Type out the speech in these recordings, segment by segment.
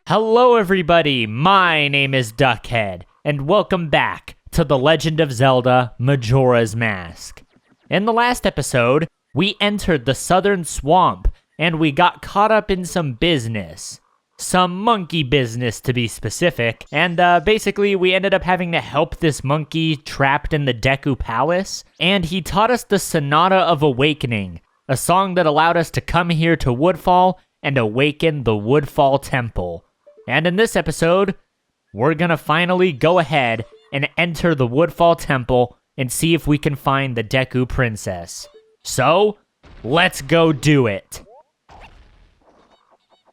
Hello everybody, my name is Duckhead, and welcome back to The Legend of Zelda Majora's Mask. In the last episode, we entered the southern swamp, and we got caught up in some business. Some monkey business to be specific, and basically we ended up having to help this monkey trapped in the Deku Palace, and he taught us the Sonata of Awakening, a song that allowed us to come here to Woodfall and awaken the Woodfall Temple. And in this episode, we're gonna finally go ahead and enter the Woodfall Temple and see if we can find the Deku Princess. So, let's go do it.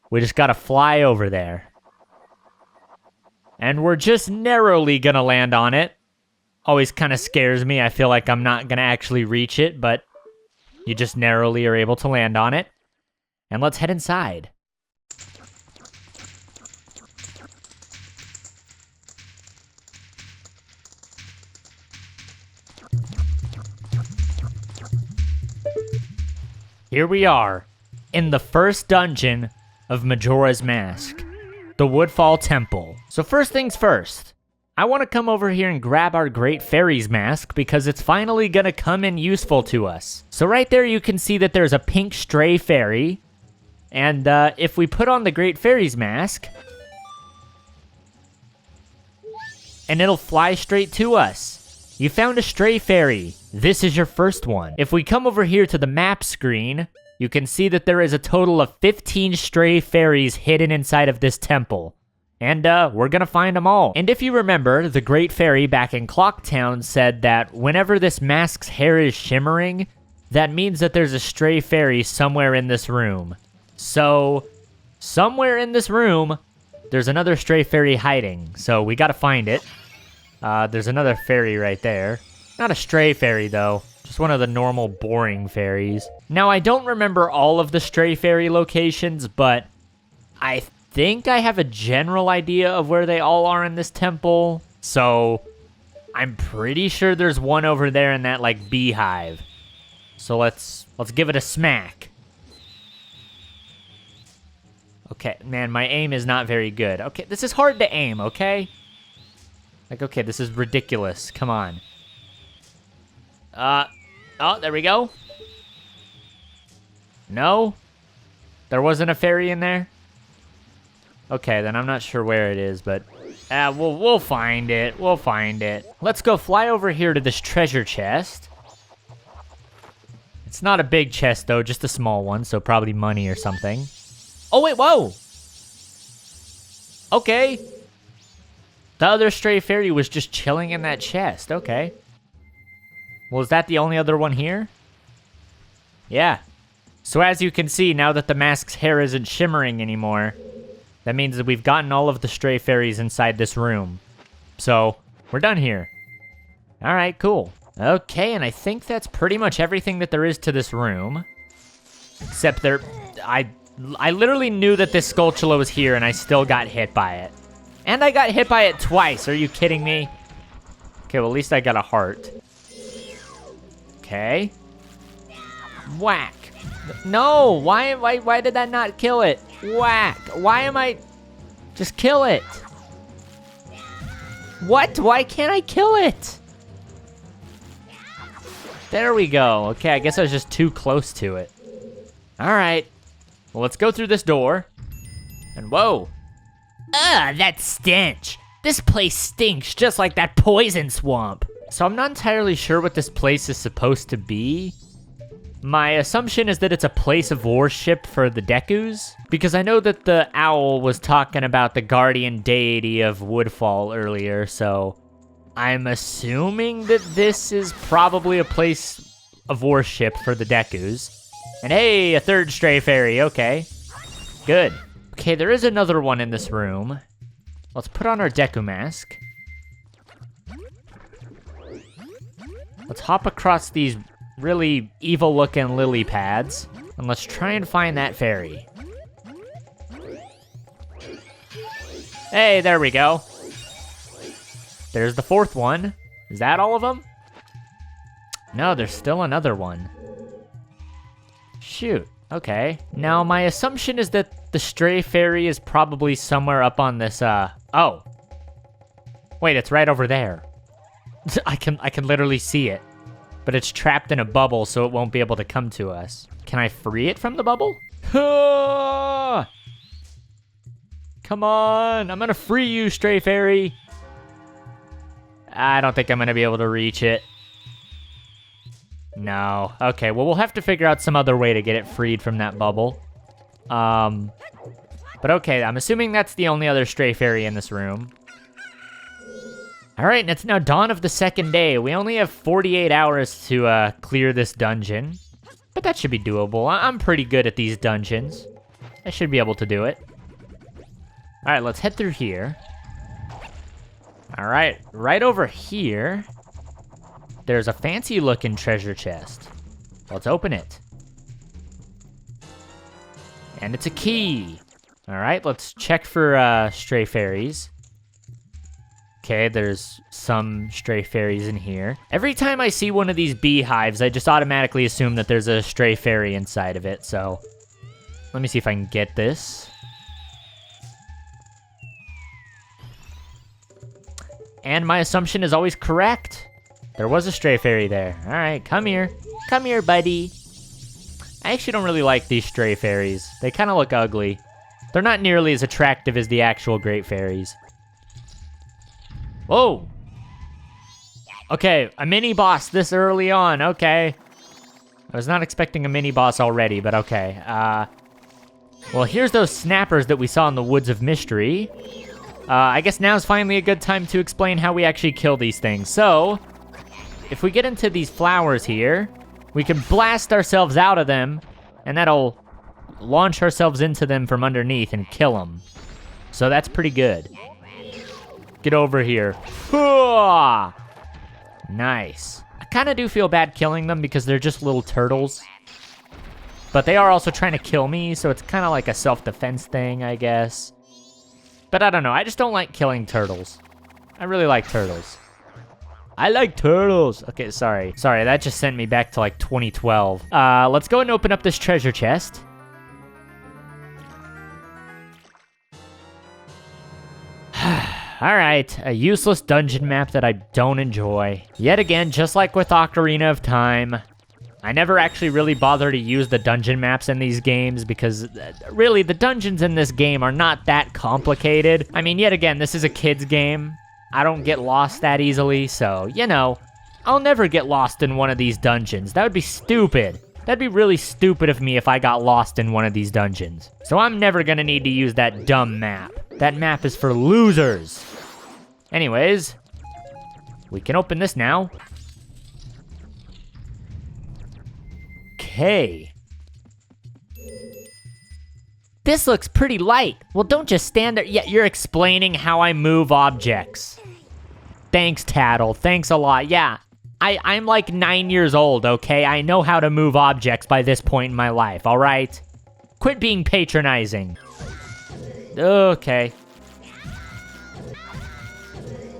We just gotta fly over there. And we're just narrowly gonna land on it. Always kind of scares me. I feel like I'm not gonna actually reach it, but you just narrowly are able to land on it. And let's head inside. Here we are, in the first dungeon of Majora's Mask, the Woodfall Temple. So first things first, I want to come over here and grab our Great Fairy's mask because it's finally going to come in useful to us. So right there you can see that there's a pink stray fairy, and if we put on the Great Fairy's mask, and it'll fly straight to us. You found a stray fairy. This is your first one. If we come over here to the map screen, you can see that there is a total of 15 stray fairies hidden inside of this temple. And we're gonna find them all. And if you remember, the Great Fairy back in Clocktown said that whenever this mask's hair is shimmering, that means that there's a stray fairy somewhere in this room. So, somewhere in this room, there's another stray fairy hiding. So we gotta find it. There's another fairy right there. Not a stray fairy, though. Just one of the normal, boring fairies. Now, I don't remember all of the stray fairy locations, but I think I have a general idea of where they all are in this temple. So, I'm pretty sure there's one over there in that, like, beehive. So let's give it a smack. Okay, man, my aim is not very good. Okay, this is hard to aim, okay? Like, okay, this is ridiculous. Come on. Oh, there we go. No? There wasn't a fairy in there? Okay, then I'm not sure where it is, but we'll find it. We'll find it. Let's go fly over here to this treasure chest. It's not a big chest, though, just a small one, so probably money or something. Oh, wait, whoa! Okay. The other stray fairy was just chilling in that chest. Okay. Well, is that the only other one here? Yeah. So as you can see, now that the mask's hair isn't shimmering anymore, that means that we've gotten all of the stray fairies inside this room. So, we're done here. Alright, cool. Okay, and I think that's pretty much everything that there is to this room. Except I literally knew that this Skulltula was here, and I still got hit by it. And I got hit by it twice. Are you kidding me? Okay, well, at least I got a heart. Okay. Whack. No, why did that not kill it? Whack. Why am I... Just kill it. What? Why can't I kill it? There we go. Okay, I guess I was just too close to it. All right. Well, let's go through this door. And whoa. Ugh, that stench. This place stinks just like that poison swamp. So I'm not entirely sure what this place is supposed to be. My assumption is that it's a place of worship for the Dekus, because I know that the owl was talking about the guardian deity of Woodfall earlier, so I'm assuming that this is probably a place of worship for the Dekus. And hey, a third stray fairy, okay. Good. Okay, there is another one in this room. Let's put on our Deku mask. Let's hop across these really evil-looking lily pads, and let's try and find that fairy. Hey, there we go. There's the fourth one. Is that all of them? No, there's still another one. Shoot. Okay. Now, my assumption is that The stray fairy is probably somewhere up on this, oh. Wait, it's right over there. I can literally see it. But it's trapped in a bubble, so it won't be able to come to us. Can I free it from the bubble? Ah! Come on, I'm gonna free you, stray fairy. I don't think I'm gonna be able to reach it. No. Okay, well, we'll have to figure out some other way to get it freed from that bubble. But okay, I'm assuming that's the only other stray fairy in this room. All right, and it's now dawn of the second day. We only have 48 hours to clear this dungeon, but that should be doable. I'm pretty good at these dungeons. I should be able to do it. All right, let's head through here. All right, right over here, there's a fancy looking treasure chest. Let's open it. And it's a key. All right, let's check for stray fairies. Okay, there's some stray fairies in here. Every time I see one of these beehives, I just automatically assume that there's a stray fairy inside of it, so let me see if I can get this. And my assumption is always correct. There was a stray fairy there. All right, come here. Come here, buddy. I actually don't really like these stray fairies. They kind of look ugly. They're not nearly as attractive as the actual great fairies. Whoa. Okay, a mini boss this early on. Okay. I was not expecting a mini boss already, but okay. Well, here's those snappers that we saw in the Woods of Mystery. I guess now's finally a good time to explain how we actually kill these things. So, if we get into these flowers here, we can blast ourselves out of them, and that'll launch ourselves into them from underneath and kill them. So that's pretty good. Get over here. Nice. I kind of do feel bad killing them because they're just little turtles. But they are also trying to kill me, so it's kind of like a self-defense thing, I guess. But I don't know, I just don't like killing turtles. I really like turtles. I like turtles. Okay, sorry. Sorry, that just sent me back to like 2012. Let's go and open up this treasure chest. Alright, a useless dungeon map that I don't enjoy. Yet again, just like with Ocarina of Time, I never actually really bother to use the dungeon maps in these games because really the dungeons in this game are not that complicated. I mean, yet again, this is a kid's game. I don't get lost that easily, so, you know, I'll never get lost in one of these dungeons. That would be stupid. That'd be really stupid of me if I got lost in one of these dungeons. So I'm never gonna need to use that dumb map. That map is for losers. Anyways, we can open this now. Okay. This looks pretty light. Well, don't just stand there. Yeah, you're explaining how I move objects. Thanks, Tattle. Thanks a lot. Yeah, I'm like 9 years old, okay? I know how to move objects by this point in my life, all right? Quit being patronizing. Okay.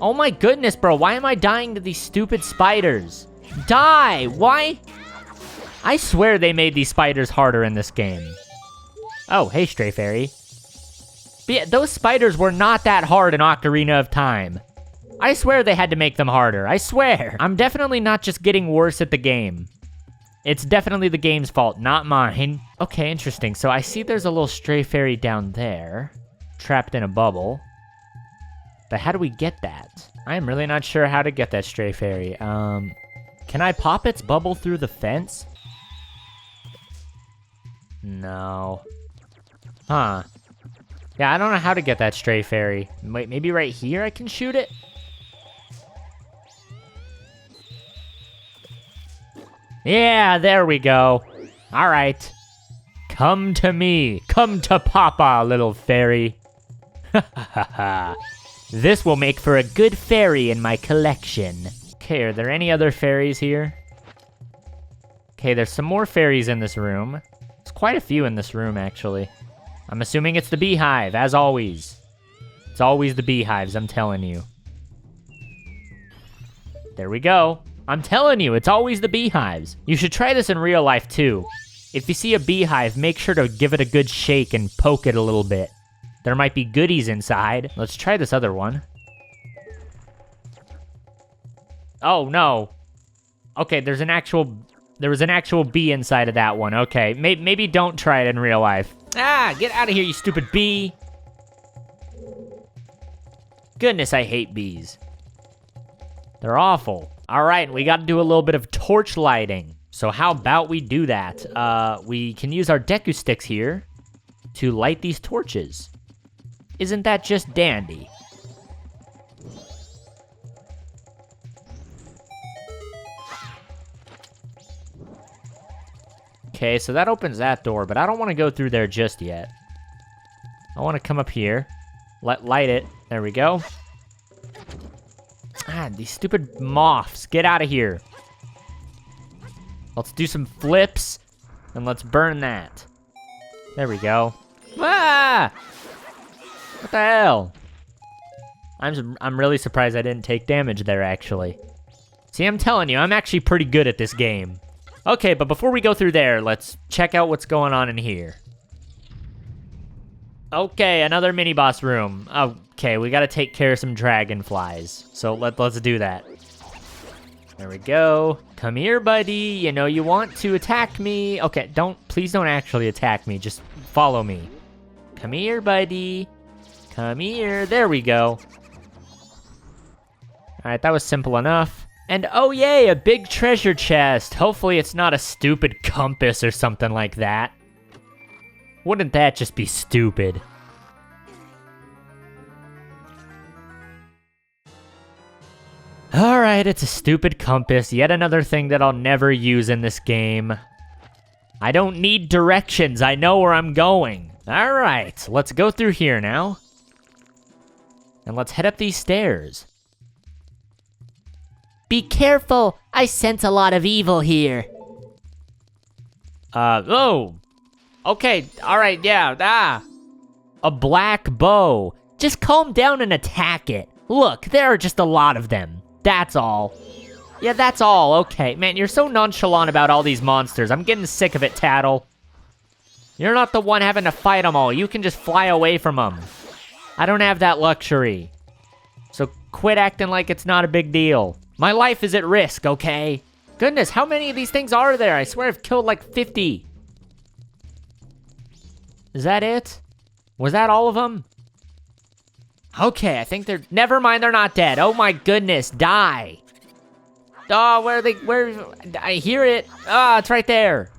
Oh my goodness, bro. Why am I dying to these stupid spiders? Die! Why? I swear they made these spiders harder in this game. Oh, hey, Stray Fairy. But yeah, those spiders were not that hard in Ocarina of Time. I swear they had to make them harder. I swear. I'm definitely not just getting worse at the game. It's definitely the game's fault, not mine. Okay, interesting. So I see there's a little Stray Fairy down there, trapped in a bubble. But how do we get that? I am really not sure how to get that Stray Fairy. Can I pop its bubble through the fence? No. Huh. Yeah, I don't know how to get that Stray Fairy. Wait, maybe right here I can shoot it? Yeah, there we go. All right. Come to me. Come to Papa, little fairy. Ha ha ha. This will make for a good fairy in my collection. Okay, are there any other fairies here? Okay, there's some more fairies in this room. There's quite a few in this room, actually. I'm assuming it's the beehive, as always. It's always the beehives, I'm telling you. There we go. I'm telling you, it's always the beehives. You should try this in real life, too. If you see a beehive, make sure to give it a good shake and poke it a little bit. There might be goodies inside. Let's try this other one. Oh, no. Okay, there was an actual bee inside of that one. Okay, maybe don't try it in real life. Ah, get out of here, you stupid bee. Goodness, I hate bees. They're awful. All right, we got to do a little bit of torch lighting. So how about we do that? We can use our Deku sticks here to light these torches. Isn't that just dandy? Okay, so that opens that door, but I don't want to go through there just yet. I want to come up here, light it. There we go. Ah, these stupid moths. Get out of here. Let's do some flips, and let's burn that. There we go. Ah! What the hell? I'm really surprised I didn't take damage there, actually. See, I'm telling you, I'm actually pretty good at this game. Okay, but before we go through there, let's check out what's going on in here. Okay, another mini-boss room. Okay, we gotta take care of some dragonflies. So let's do that. There we go. Come here, buddy. You know you want to attack me. Okay, please don't actually attack me. Just follow me. Come here, buddy. Come here. There we go. All right, that was simple enough. And oh yay, a big treasure chest. Hopefully it's not a stupid compass or something like that. Wouldn't that just be stupid? Alright, it's a stupid compass. Yet another thing that I'll never use in this game. I don't need directions. I know where I'm going. Alright, let's go through here now. And let's head up these stairs. Be careful! I sense a lot of evil here. Oh. Okay, alright, yeah, a black bow. Just calm down and attack it. Look, there are just a lot of them. That's all. Yeah, that's all, okay. Man, you're so nonchalant about all these monsters. I'm getting sick of it, Tattle. You're not the one having to fight them all. You can just fly away from them. I don't have that luxury. So quit acting like it's not a big deal. My life is at risk, okay? Goodness, how many of these things are there? I swear I've killed like 50. Is that it? Was that all of them? Okay, I think they're... Never mind, they're not dead. Oh my goodness, die. Oh, where are they? Where? I hear it. Ah, it's right there.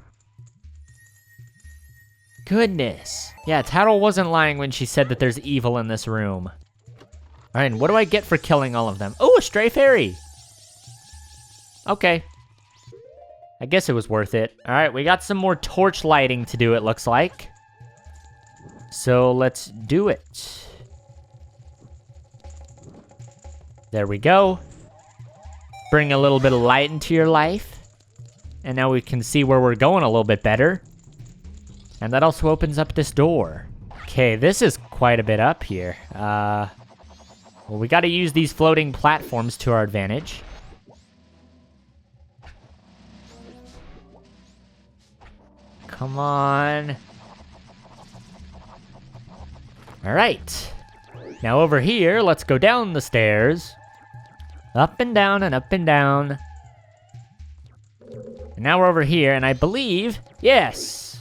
Goodness. Yeah, Tattle wasn't lying when she said that there's evil in this room. All right, and what do I get for killing all of them? Oh, a stray fairy. Okay. I guess it was worth it. All right, we got some more torch lighting to do, it looks like. So let's do it. There we go. Bring a little bit of light into your life. And now we can see where we're going a little bit better. And that also opens up this door. Okay, this is quite a bit up here. Well, we gotta use these floating platforms to our advantage. Come on. All right. Now over here, let's go down the stairs. Up and down and up and down. And now we're over here, and I believe, yes,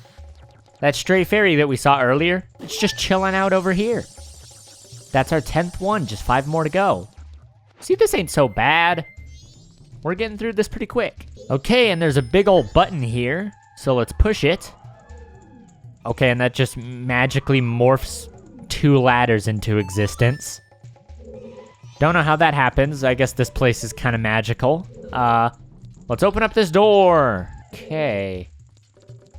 that stray fairy that we saw earlier, it's just chilling out over here. That's our 10th one, just 5 more to go. See, this ain't so bad. We're getting through this pretty quick. Okay, and there's a big old button here, so let's push it. Okay, and that just magically morphs 2 ladders into existence. Don't know how that happens. I guess this place is kind of magical. Let's open up this door. Okay.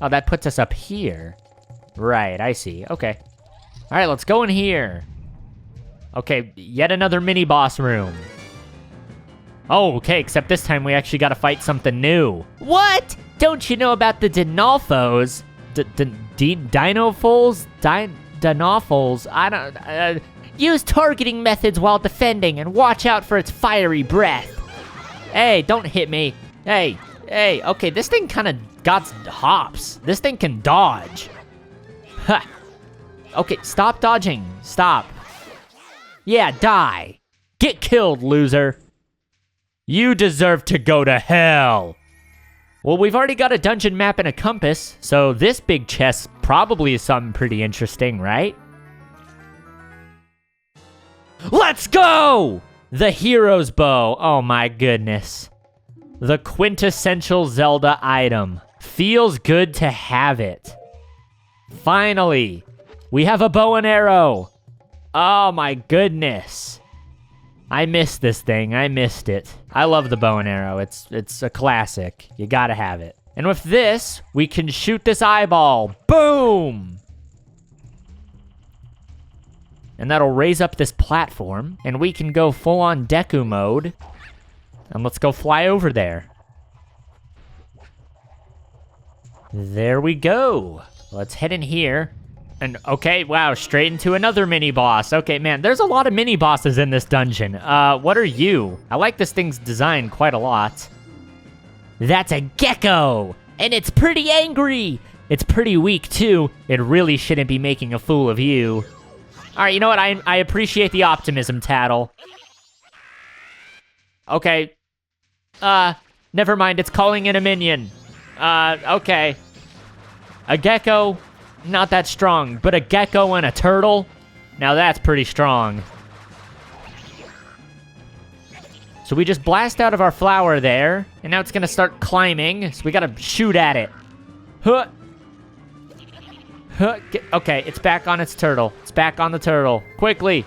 Oh, that puts us up here. Right, I see. Okay. All right, let's go in here. Okay, yet another mini-boss room. Oh, okay, except this time we actually got to fight something new. What? Don't you know about the Dinolfos? Dinofols? Dinofols? I don't... use targeting methods while defending and watch out for its fiery breath. Hey, don't hit me. Hey, okay, this thing kind got hops. This thing can dodge. Ha. Okay, stop dodging. Stop. Yeah, die. Get killed, loser. You deserve to go to hell. Well, we've already got a dungeon map and a compass, so this big chest probably is something pretty interesting, right? Let's go! The hero's bow. Oh my goodness. The quintessential Zelda item. Feels good to have it. Finally, we have a bow and arrow. Oh my goodness. I missed this thing. I missed it. I love the bow and arrow. It's a classic. You gotta have it. And with this, we can shoot this eyeball. Boom! And that'll raise up this platform, and we can go full-on Deku mode. And let's go fly over there. There we go. Let's head in here. And okay, wow, straight into another mini boss. Okay, man, there's a lot of mini bosses in this dungeon. What are you? I like this thing's design quite a lot. That's a Gekko, and it's pretty angry. It's pretty weak too. It really shouldn't be making a fool of you. All right, you know what? I appreciate the optimism, Tattle. Okay. Never mind. It's calling in a minion. Okay. A Gekko, not that strong, but a Gekko and a turtle, now that's pretty strong. So we just blast out of our flower there, and now it's gonna start climbing, so we gotta shoot at it. Huh. Huh. Okay, it's back on its turtle. It's back on the turtle. Quickly.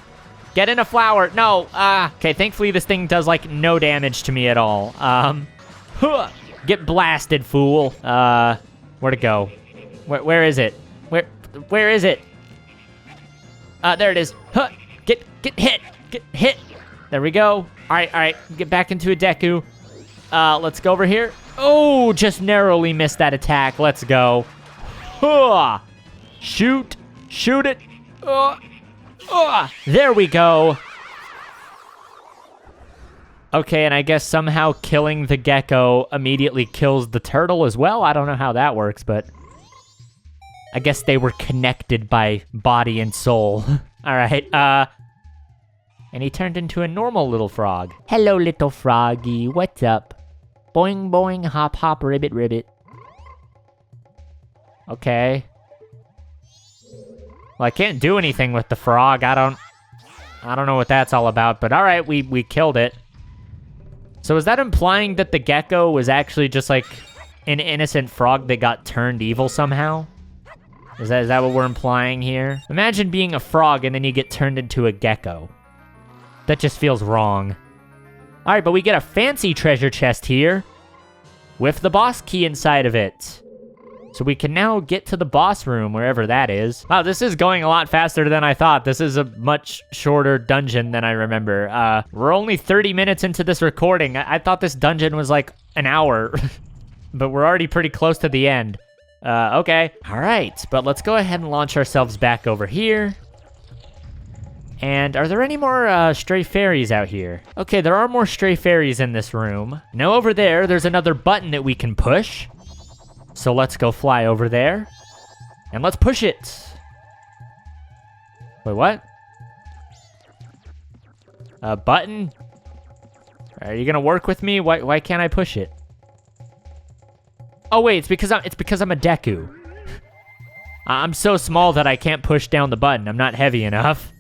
Get in a flower. No. Okay, thankfully this thing does, like, no damage to me at all. Huh. Get blasted, fool. Where to go? Where is it? Where is it? There it is. Huh. Get hit. Get hit. There we go. All right. Get back into a Deku. Let's go over here. Oh, just narrowly missed that attack. Let's go. Huh. Shoot it. There we go. Okay, and I guess somehow killing the Gekko immediately kills the turtle as well. I don't know how that works, but I guess they were connected by body and soul. All right, and he turned into a normal little frog. Hello, little froggy, what's up? Boing, boing, hop, hop, ribbit, ribbit. Okay. Well, I can't do anything with the frog. I don't know what that's all about, but all right, we killed it. So is that implying that the Gekko was actually just like an innocent frog that got turned evil somehow? Is that what we're implying here? Imagine being a frog and then you get turned into a Gekko. That just feels wrong. All right, but we get a fancy treasure chest here with the boss key inside of it. So we can now get to the boss room, wherever that is. Wow, this is going a lot faster than I thought. This is a much shorter dungeon than I remember. We're only 30 minutes into this recording. I thought this dungeon was like an hour, but we're already pretty close to the end. Okay. All right, but let's go ahead and launch ourselves back over here. And are there any more stray fairies out here? Okay, there are more stray fairies in this room. Now over there's another button that we can push. So let's go fly over there. And let's push it. Wait, what? A button? Are you gonna work with me? Why can't I push it? Oh wait, it's because I'm a Deku. I'm so small that I can't push down the button. I'm not heavy enough.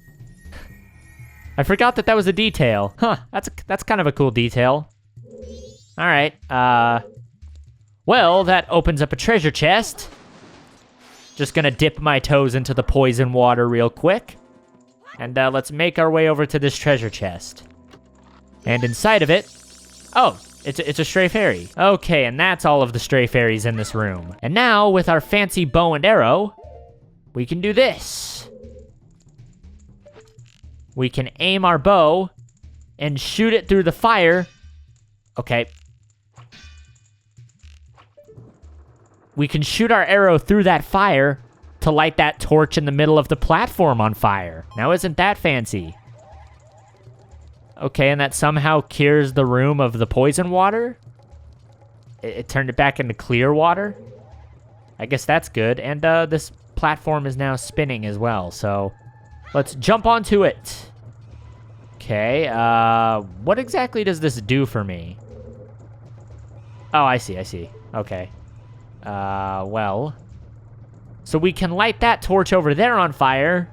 I forgot that was a detail. Huh, that's kind of a cool detail. All right, well, that opens up a treasure chest. Just gonna dip my toes into the poison water real quick. And let's make our way over to this treasure chest. And inside of it, oh, it's a stray fairy. Okay, and that's all of the stray fairies in this room. And now, with our fancy bow and arrow, we can do this. We can aim our bow and shoot it through the fire. Okay. We can shoot our arrow through that fire to light that torch in the middle of the platform on fire. Now, isn't that fancy? Okay, and that somehow cures the room of the poison water? it turned it back into clear water. I guess that's good. And this platform is now spinning as well, so let's jump onto it. Okay, what exactly does this do for me? Oh, I see. Okay. Well. So we can light that torch over there on fire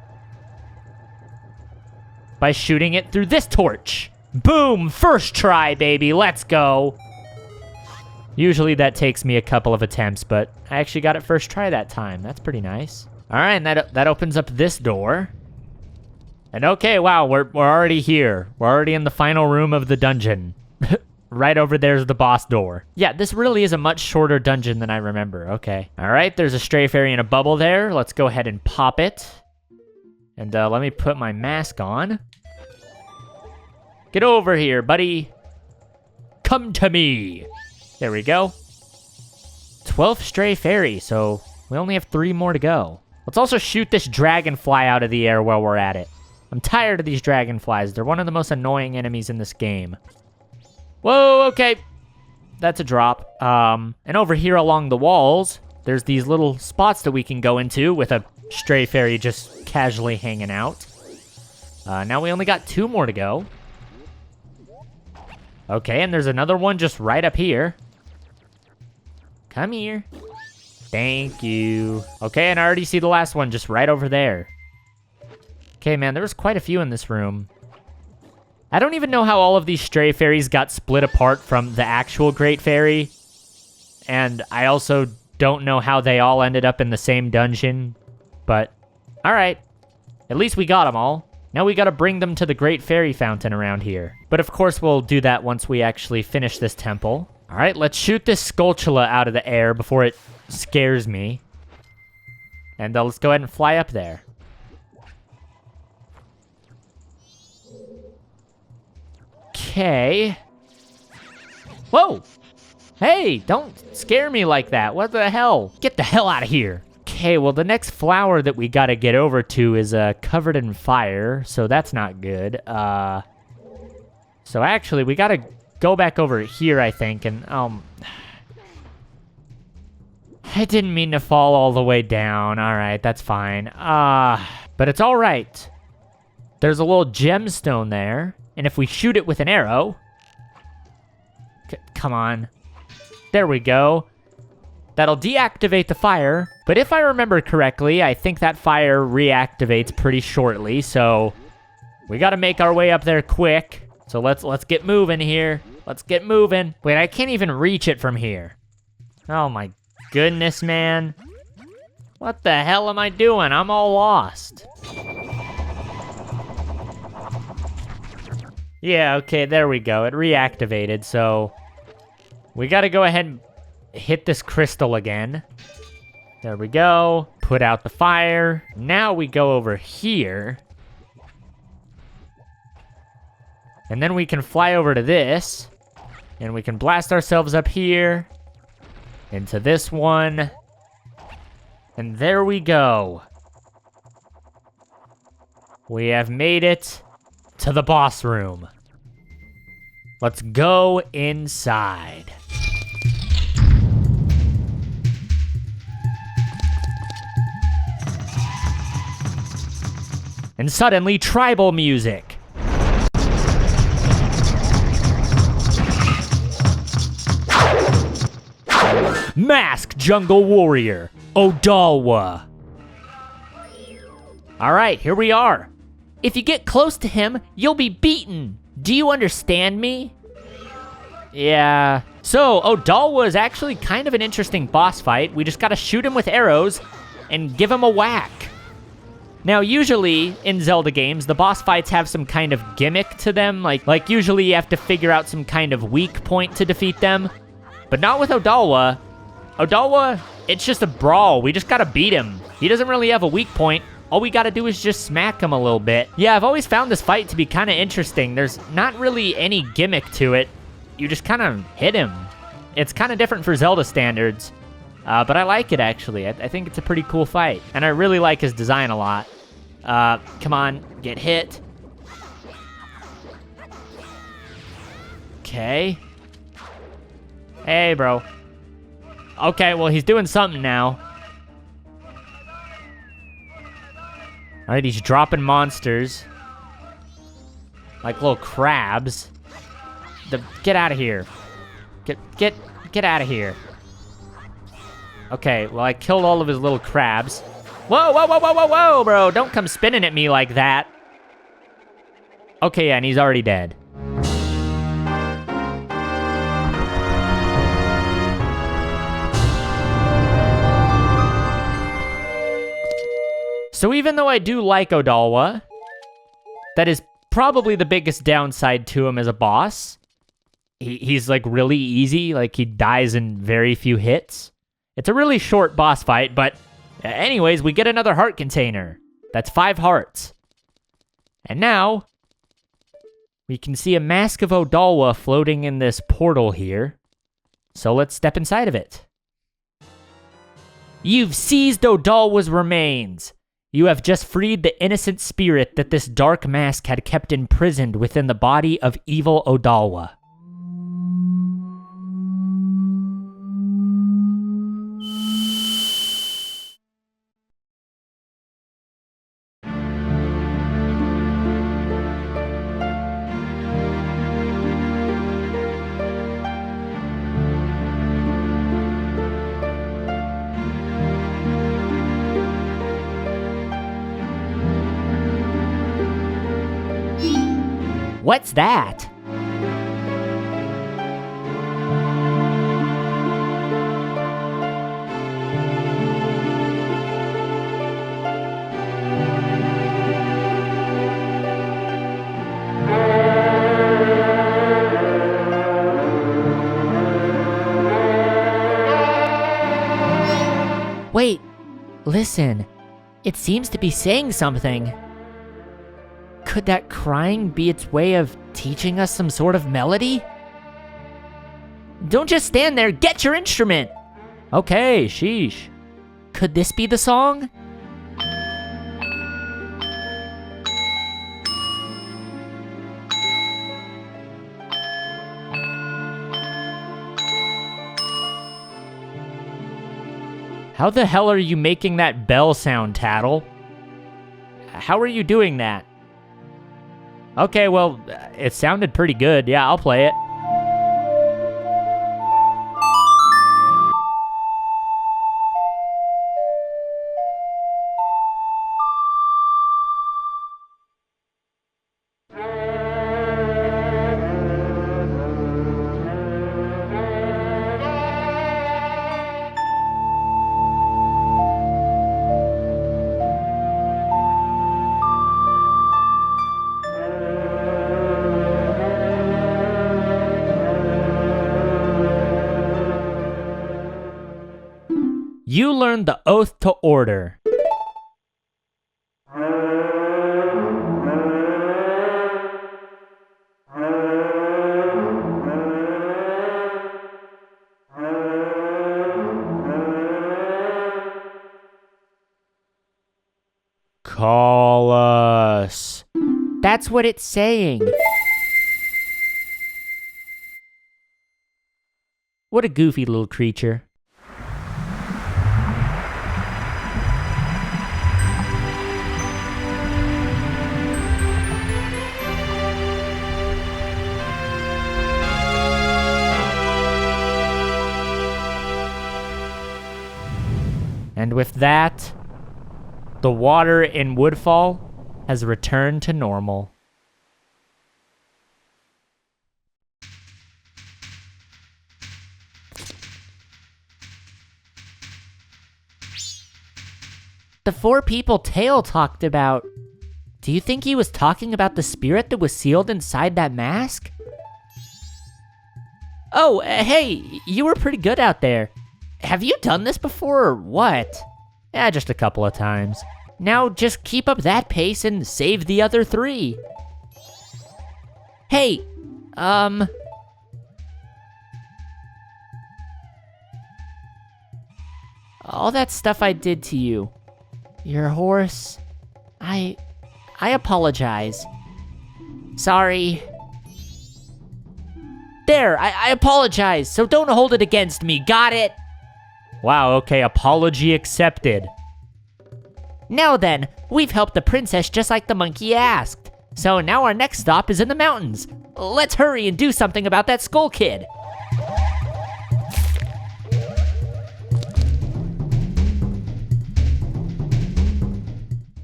by shooting it through this torch. Boom! First try, baby. Let's go. Usually that takes me a couple of attempts, but I actually got it first try that time. That's pretty nice. All right, and that opens up this door. And okay, wow, we're already here. We're already in the final room of the dungeon. Right over there's the boss door. Yeah, this really is a much shorter dungeon than I remember. Okay. All right, there's a stray fairy in a bubble there. Let's go ahead and pop it. And let me put my mask on. Get over here, buddy. Come to me. There we go. 12th stray fairy, so we only have 3 more to go. Let's also shoot this dragonfly out of the air while we're at it. I'm tired of these dragonflies. They're one of the most annoying enemies in this game. Whoa, okay. That's a drop. And over here along the walls, there's these little spots that we can go into with a stray fairy just casually hanging out. Now we only got 2 more to go. Okay, and there's another one just right up here. Come here. Thank you. Okay, and I already see the last one just right over there. Okay, man, there was quite a few in this room. I don't even know how all of these stray fairies got split apart from the actual Great Fairy. And I also don't know how they all ended up in the same dungeon. But, alright. At least we got them all. Now we gotta bring them to the Great Fairy Fountain around here. But of course we'll do that once we actually finish this temple. Alright, let's shoot this Skulltula out of the air before it scares me. And let's go ahead and fly up there. Okay. Whoa! Hey, don't scare me like that. What the hell? Get the hell out of here. Okay, well, the next flower that we gotta get over to is covered in fire, so that's not good. So actually, we gotta go back over here, I think, and, I didn't mean to fall all the way down. All right, that's fine. But it's all right. There's a little gemstone there. And if we shoot it with an arrow... come on. There we go. That'll deactivate the fire. But if I remember correctly, I think that fire reactivates pretty shortly. So we got to make our way up there quick. So let's get moving here. Let's get moving. Wait, I can't even reach it from here. Oh my goodness, man. What the hell am I doing? I'm all lost. Yeah, okay, there we go. It reactivated, so we gotta go ahead and hit this crystal again. There we go. Put out the fire. Now we go over here. And then we can fly over to this. And we can blast ourselves up here. Into this one. And there we go. We have made it to the boss room. Let's go inside. And suddenly, tribal music. Masked Jungle Warrior, Odolwa. All right, here we are. If you get close to him, you'll be beaten. Do you understand me? Yeah. So, Odolwa is actually kind of an interesting boss fight. We just gotta shoot him with arrows and give him a whack. Now, usually in Zelda games, the boss fights have some kind of gimmick to them. Like usually you have to figure out some kind of weak point to defeat them. But not with Odolwa. Odolwa, it's just a brawl. We just gotta beat him. He doesn't really have a weak point. All we gotta do is just smack him a little bit. Yeah, I've always found this fight to be kind of interesting. There's not really any gimmick to it. You just kind of hit him. It's kind of different for Zelda standards. But I like it, actually. I think it's a pretty cool fight. And I really like his design a lot. Come on, get hit. Okay. Hey, bro. Okay, well, he's doing something now. All right, he's dropping monsters. Like little crabs. Get out of here. Get out of here. Okay, well, I killed all of his little crabs. Whoa, whoa, whoa, whoa, whoa, whoa, bro. Don't come spinning at me like that. Okay, yeah, and he's already dead. So even though I do like Odolwa, that is probably the biggest downside to him as a boss. He's like really easy, like he dies in very few hits. It's a really short boss fight, but anyways, we get another heart container. That's 5 hearts. And now, we can see a mask of Odolwa floating in this portal here. So let's step inside of it. You've seized Odolwa's remains. You have just freed the innocent spirit that this dark mask had kept imprisoned within the body of evil Odolwa. What's that? Wait, listen. It seems to be saying something. Could that crying be its way of teaching us some sort of melody? Don't just stand there, get your instrument! Okay, sheesh. Could this be the song? How the hell are you making that bell sound, Tattle? How are you doing that? Okay, well, it sounded pretty good. Yeah, I'll play it. You learned the Oath to Order. Call us. That's what it's saying. What a goofy little creature. And with that, the water in Woodfall has returned to normal. The 4 people Tail talked about. Do you think he was talking about the spirit that was sealed inside that mask? Oh, hey, you were pretty good out there. Have you done this before or what? Yeah, just a couple of times. Now just keep up that pace and save the other 3. Hey, all that stuff I did to you. Your horse. I apologize. Sorry. There, I apologize, so don't hold it against me, got it? Wow, okay, apology accepted. Now then, we've helped the princess just like the monkey asked. So now our next stop is in the mountains. Let's hurry and do something about that skull kid.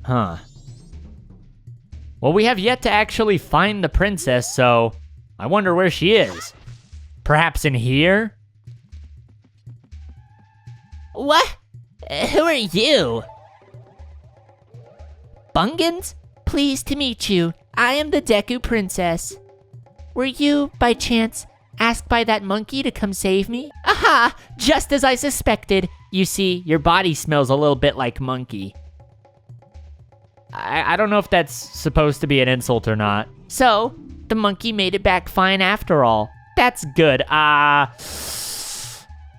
Huh. Well, we have yet to actually find the princess, so I wonder where she is. Perhaps in here? What? Who are you? Bungans? Pleased to meet you. I am the Deku princess. Were you, by chance, asked by that monkey to come save me? Aha! Just as I suspected. You see, your body smells a little bit like monkey. I don't know if that's supposed to be an insult or not. So, the monkey made it back fine after all. That's good.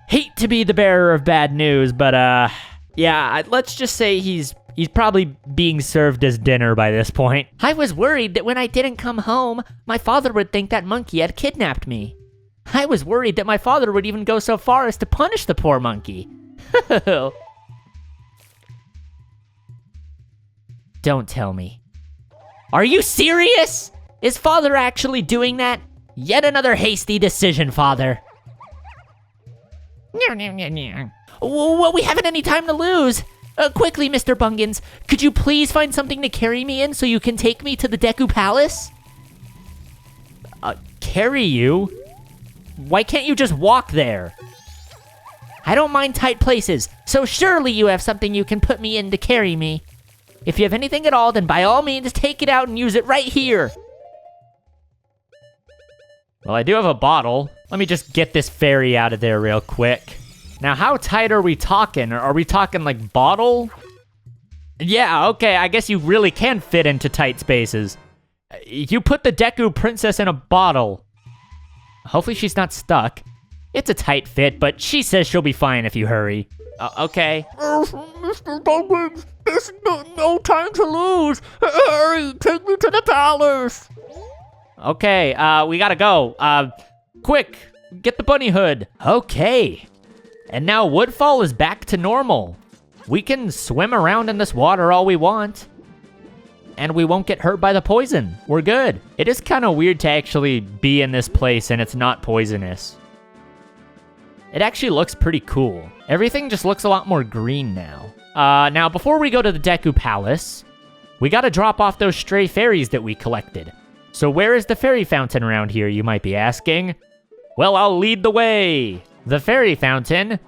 Hate to be the bearer of bad news, but yeah, let's just say he's probably being served as dinner by this point. I was worried that when I didn't come home, my father would think that monkey had kidnapped me. I was worried that my father would even go so far as to punish the poor monkey. Don't tell me. Are you serious? Is father actually doing that? Yet another hasty decision, father. Well, we haven't any time to lose. Quickly, Mr. Bungans, could you please find something to carry me in so you can take me to the Deku Palace? Carry you? Why can't you just walk there? I don't mind tight places, so surely you have something you can put me in to carry me. If you have anything at all, then by all means, take it out and use it right here. Well, I do have a bottle. Let me just get this fairy out of there real quick. Now, how tight are we talking? Are we talking like bottle? Yeah, okay, I guess you really can fit into tight spaces. You put the Deku princess in a bottle. Hopefully she's not stuck. It's a tight fit, but she says she'll be fine if you hurry. Okay. Mr. Bungans, there's no time to lose. Hurry, take me to the palace. Okay, we gotta go. Quick, get the bunny hood. Okay. And now Woodfall is back to normal. We can swim around in this water all we want. And we won't get hurt by the poison. We're good. It is kind of weird to actually be in this place and it's not poisonous. It actually looks pretty cool. Everything just looks a lot more green now. Now, before we go to the Deku Palace, we gotta drop off those stray fairies that we collected. So where is the fairy fountain around here, you might be asking? Well, I'll lead the way. The fairy fountain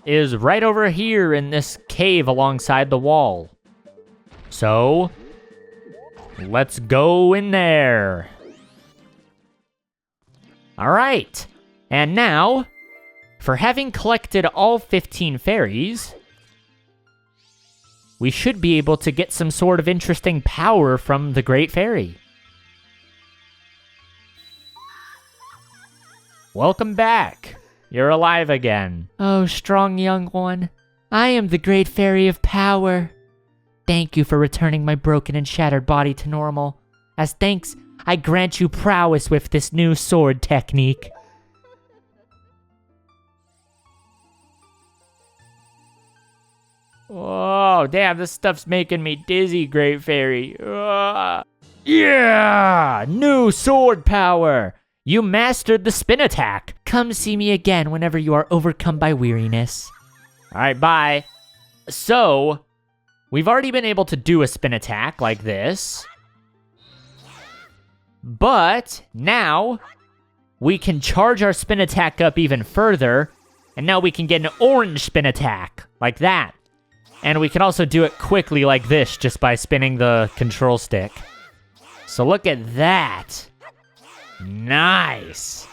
is right over here in this cave alongside the wall. So, let's go in there. All right, and now, for having collected all 15 fairies, we should be able to get some sort of interesting power from the Great Fairy. Welcome back. You're alive again. Oh, strong young one. I am the Great Fairy of Power. Thank you for returning my broken and shattered body to normal. As thanks, I grant you prowess with this new sword technique. Oh, damn, this stuff's making me dizzy, Great Fairy. Yeah! New sword power! You mastered the spin attack. Come see me again whenever you are overcome by weariness. All right, bye. So, we've already been able to do a spin attack like this. But now, we can charge our spin attack up even further. And now we can get an orange spin attack, like that. And we can also do it quickly like this, just by spinning the control stick. So look at that. Nice.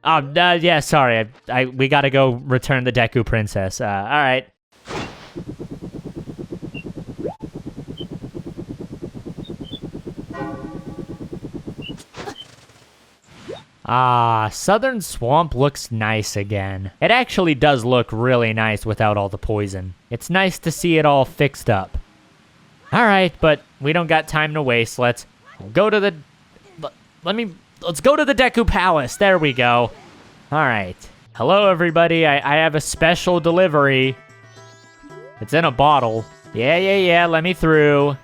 Oh, yeah, sorry. We gotta go return the Deku princess. All right. Southern Swamp looks nice again. It actually does look really nice without all the poison. It's nice to see it all fixed up. All right, but we don't got time to waste. Let's go to the... Let's go to the Deku Palace. There we go. All right. Hello, everybody. I have a special delivery. It's in a bottle. Yeah. Let me through.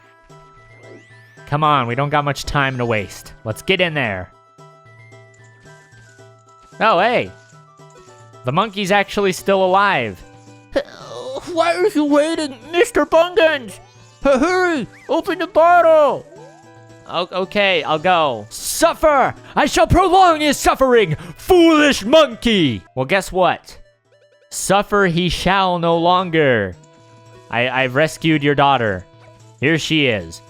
Come on, we don't got much time to waste. Let's get in there. Oh, hey. The monkey's actually still alive. Why are you waiting, Mr. Bungans? Hurry, open the bottle. Okay, I'll go. Suffer! I shall prolong his suffering, foolish monkey! Well, guess what? Suffer he shall no longer. I've rescued your daughter. Here she is.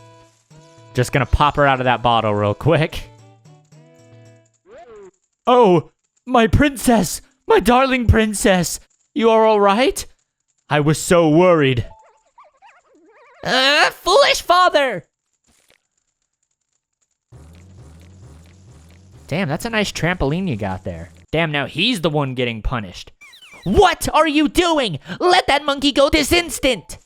Just gonna pop her out of that bottle real quick. Oh, my princess! My darling princess! You are all right? I was so worried. Foolish father! Damn, that's a nice trampoline you got there. Damn, now he's the one getting punished. What are you doing? Let that monkey go this instant!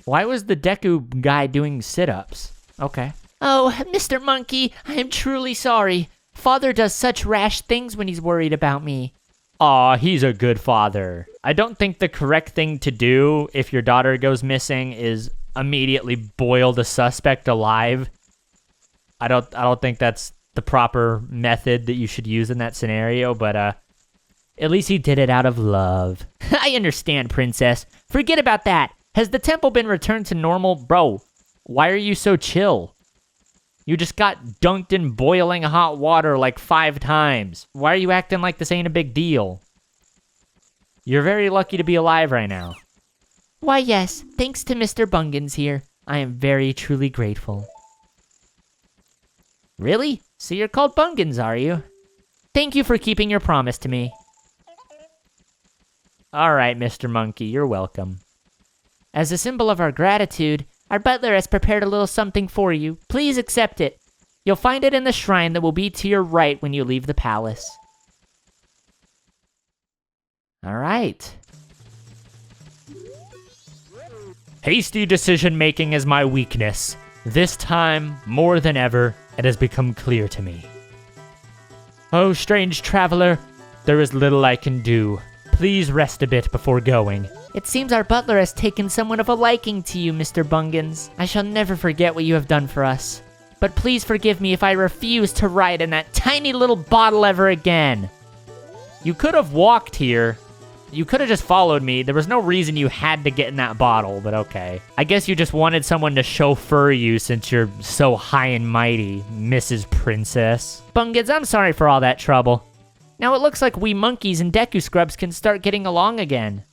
Why was the Deku guy doing sit-ups? Okay. Oh, Mr. Monkey, I am truly sorry. Father does such rash things when he's worried about me. Aw, he's a good father. I don't think the correct thing to do if your daughter goes missing is immediately boil the suspect alive. I don't think that's the proper method that you should use in that scenario, but at least he did it out of love. I understand, princess. Forget about that. Has the temple been returned to normal? Bro, why are you so chill? You just got dunked in boiling hot water like 5 times. Why are you acting like this ain't a big deal? You're very lucky to be alive right now. Why, yes, thanks to Mr. Bungans here. I am very truly grateful. Really? So you're called Bungans, are you? Thank you for keeping your promise to me. All right, Mr. Monkey, you're welcome. As a symbol of our gratitude, our butler has prepared a little something for you. Please accept it. You'll find it in the shrine that will be to your right when you leave the palace. All right. Hasty decision-making is my weakness. This time, more than ever, it has become clear to me. Oh, strange traveler, there is little I can do. Please rest a bit before going. It seems our butler has taken somewhat of a liking to you, Mr. Bungans. I shall never forget what you have done for us. But please forgive me if I refuse to ride in that tiny little bottle ever again. You could have walked here. You could have just followed me. There was no reason you had to get in that bottle, but okay. I guess you just wanted someone to chauffeur you since you're so high and mighty, Mrs. Princess. Bungans, I'm sorry for all that trouble. Now it looks like we monkeys and Deku scrubs can start getting along again.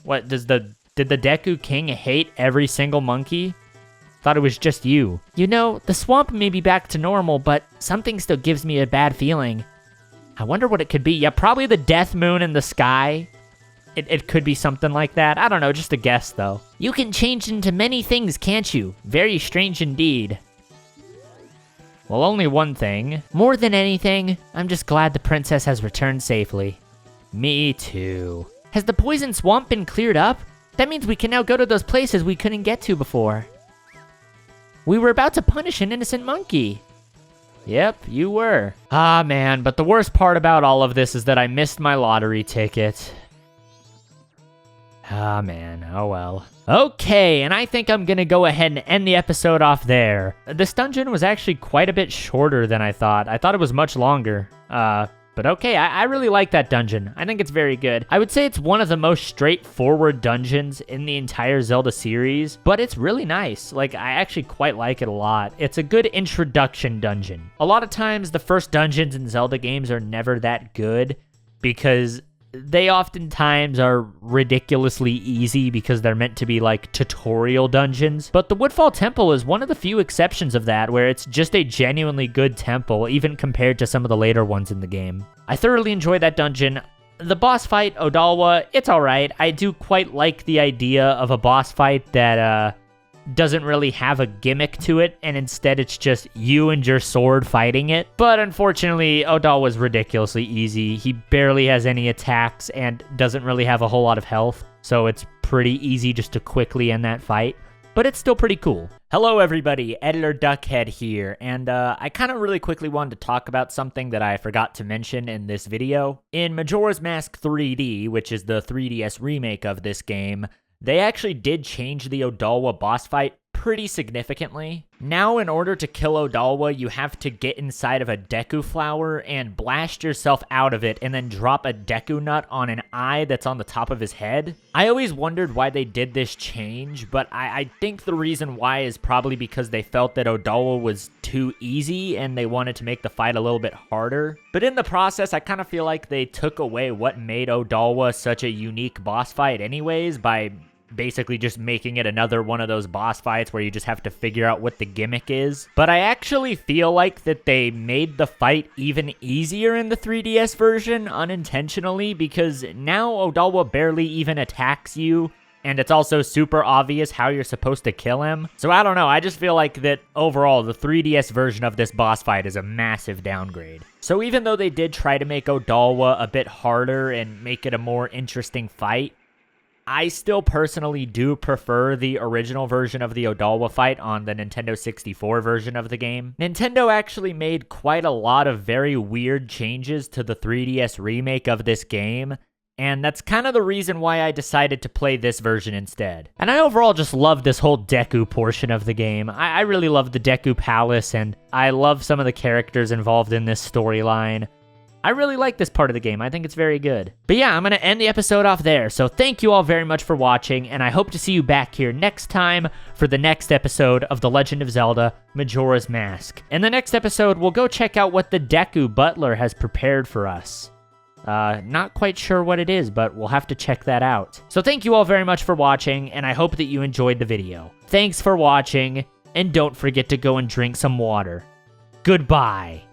What, did the Deku King hate every single monkey? Thought it was just you. You know, the swamp may be back to normal, but something still gives me a bad feeling. I wonder what it could be. Yeah, probably the death moon in the sky. It could be something like that. I don't know, just a guess though. You can change into many things, can't you? Very strange indeed. Well, only one thing. More than anything, I'm just glad the princess has returned safely. Me too. Has the poison swamp been cleared up? That means we can now go to those places we couldn't get to before. We were about to punish an innocent monkey. Yep, you were. Ah, man, but the worst part about all of this is that I missed my lottery ticket. Ah, man, oh well. Okay, and I think I'm gonna go ahead and end the episode off there. This dungeon was actually quite a bit shorter than I thought. I thought it was much longer. But okay, I really like that dungeon. I think it's very good. I would say it's one of the most straightforward dungeons in the entire Zelda series, but it's really nice. Like, I actually quite like it a lot. It's a good introduction dungeon. A lot of times, the first dungeons in Zelda games are never that good because they oftentimes are ridiculously easy because they're meant to be like tutorial dungeons. But the Woodfall Temple is one of the few exceptions of that, where it's just a genuinely good temple, even compared to some of the later ones in the game. I thoroughly enjoyed that dungeon. The boss fight, Odolwa, it's alright. I do quite like the idea of a boss fight that doesn't really have a gimmick to it, and instead it's just you and your sword fighting it. But unfortunately, Odolwa was ridiculously easy. He barely has any attacks and doesn't really have a whole lot of health, so it's pretty easy just to quickly end that fight. but it's still pretty cool. Hello everybody, Editor Duckhead here, and I kind of really quickly wanted to talk about something that I forgot to mention in this video. In Majora's Mask 3D, which is the 3DS remake of this game, they actually did change the Odolwa boss fight pretty significantly. Now, in order to kill Odolwa, you have to get inside of a Deku flower and blast yourself out of it and then drop a Deku nut on an eye that's on the top of his head. I always wondered why they did this change, but I think the reason why is probably because they felt that Odolwa was too easy and they wanted to make the fight a little bit harder. But in the process, I kind of feel like they took away what made Odolwa such a unique boss fight anyways by basically just making it another one of those boss fights where you just have to figure out what the gimmick is. But I actually feel like that they made the fight even easier in the 3DS version unintentionally, because now Odolwa barely even attacks you, and it's also super obvious how you're supposed to kill him. So I don't know, I just feel like that overall the 3DS version of this boss fight is a massive downgrade. So even though they did try to make Odolwa a bit harder and make it a more interesting fight, I still personally do prefer the original version of the Odolwa fight on the Nintendo 64 version of the game. Nintendo actually made quite a lot of very weird changes to the 3DS remake of this game, and that's kind of the reason why I decided to play this version instead. And I overall just love this whole Deku portion of the game. I really love the Deku Palace, and I love some of the characters involved in this storyline. I really like this part of the game. I think it's very good. But yeah, I'm going to end the episode off there. So thank you all very much for watching, and I hope to see you back here next time for the next episode of The Legend of Zelda Majora's Mask. In the next episode, we'll go check out what the Deku Butler has prepared for us. Not quite sure what it is, but we'll have to check that out. So thank you all very much for watching, and I hope that you enjoyed the video. Thanks for watching, and don't forget to go and drink some water. Goodbye.